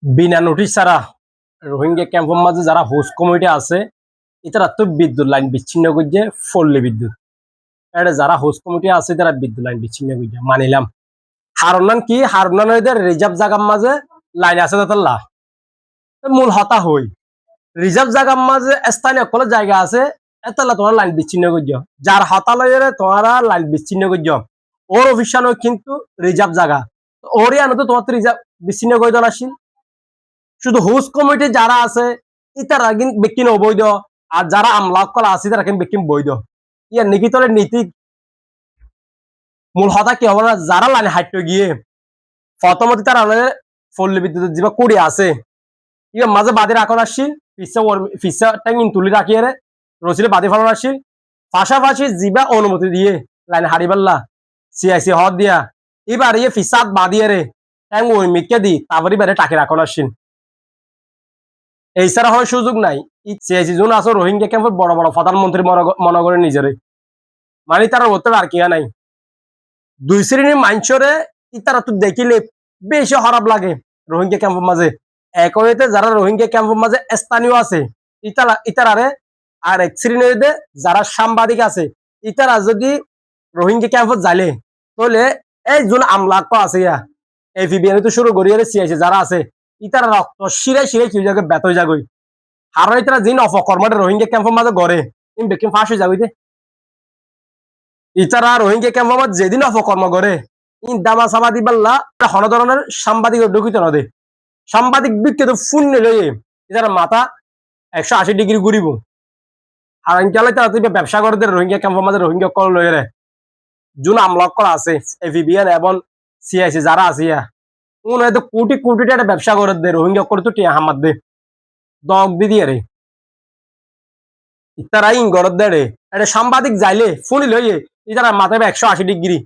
বিনা notice ছাড়া রোহিঙ্গা ক্যাম্পের মাঝে যারা হোস্ট কমিটি আছে এটারা তো বিদ্যুৎ লাইন বিচ্ছিন্ন করছে পল্লী বিদ্যুৎ। এটা যারা হোস্ট কমিটি আছে তারা বিদ্যুৎ লাইন বিচ্ছিন্ন করছে মানিলাম। হারনান কি হারনান এদের রিজার্ভ জায়গার মাঝে লাইন আছে তাল্লা মূল হতা হই রিজার্ভ জায়গার মাঝে স্থানীয় কোনো জায়গা আছে এতাল্লা তোমার লাইন বিচ্ছিন্ন করছ যার হতা লইরে তোমারা লাইন বিচ্ছিন্ন করছ ওর অফিসানো কিন্তু রিজার্ভ জায়গা ওরই আনো তো তোমার তো রিজার্ভ বিচ্ছিন্ন করে দেওয়া আসিল। শুধু হোস্ট কমিটি যারা আছে ইতারা কিন্তু বেকিন অবৈধ আর যারা আমলা কলা আছে তারা কিন্তু বেকিন বৈধ। ইয়ার নাকি তোর নীতি মূল হতা কি হবে না যারা লাইনে হাঁটতে গিয়ে প্রথমত তারা পল্লী বিদ্যুতের যেবা কুড়ি আছে ইয়ে মাঝে বাদে রাখন আসছিল ফিসা ট্যাঙ্গিন তুলি রাখিয়ে রসিলে বাদে ফেলানো আসছিল পাশাপাশি জিবা অনুমতি দিয়ে লাইনে হারি পাল্লা সিআইসি হদ দিয়া এবার ইয়ে ফিসাদ বাদিয়ে রে ট্যাঙ্গ ওই মিটকে দি তারপরে বারে টাকে রাখন আসছিল। এই ছাড়া হয় সুযোগ নাই সিআইসি জোন আছে রোহিঙ্গা ক্যাম্পে বড় বড় প্রধানমন্ত্রী মনে করে নিজেরে মানে তারা হতে আর কিয়া নাই দুই শ্রেণীর মানুষরে তারা তো দেখিলে বেশি খারাপ লাগে রোহিঙ্গা ক্যাম্পের মাঝে এক হইতে যারা রোহিঙ্গা ক্যাম্পের মাঝে স্থানীয় আছে ইতারারে আর এক শ্রেণীর যারা সাংবাদিক আছে ইতারা যদি রোহিঙ্গা ক্যাম্পত যাইলে তাহলে এই যোন আমলা আছে ইয়া এফবিআই তো শুরু করিয়ে সিআইসি যারা আছে ইতারা রক্ত শিরে শিরে কি জায়গায় বেত হয়ে যাগই হারাই তারা যিনি অপকর্মটা রোহিঙ্গা ক্যাম্পের মাঝে গড়ে বেকিম ফাঁস হয়ে যাবই দে ইতারা রোহিঙ্গা ক্যাম্পের মাঝে যেদিন অপকর্ম করে ইন দামা সামা দিবাল্লা হন ধরনের সাংবাদিক ঢুকিত না দে সাংবাদিক বিখ্যাত ফোন লইয়ে ইতারা মাথা 180 ডিগ্রি ঘুরিব আর ইনকালে তারা তুই ব্যবসা করে দে রোহিঙ্গা ক্যাম্পের মাঝে রোহিঙ্গা কল লইয়ে যোন আমলা করা আছে এফবিআই এবং সিআইসি যারা আছে ইয়া উন হয়তো কোটি কোটি টাকা ব্যবসা করে দে রোহিঙ্গা করে তো টিয়া হামাদ দে দগ দিয়ে রে ইতারা ইন গরদ দে রে এটা সাংবাদিক যাইলে ফোন লইয়ে ইতারা মাথায় 180 ডিগ্রি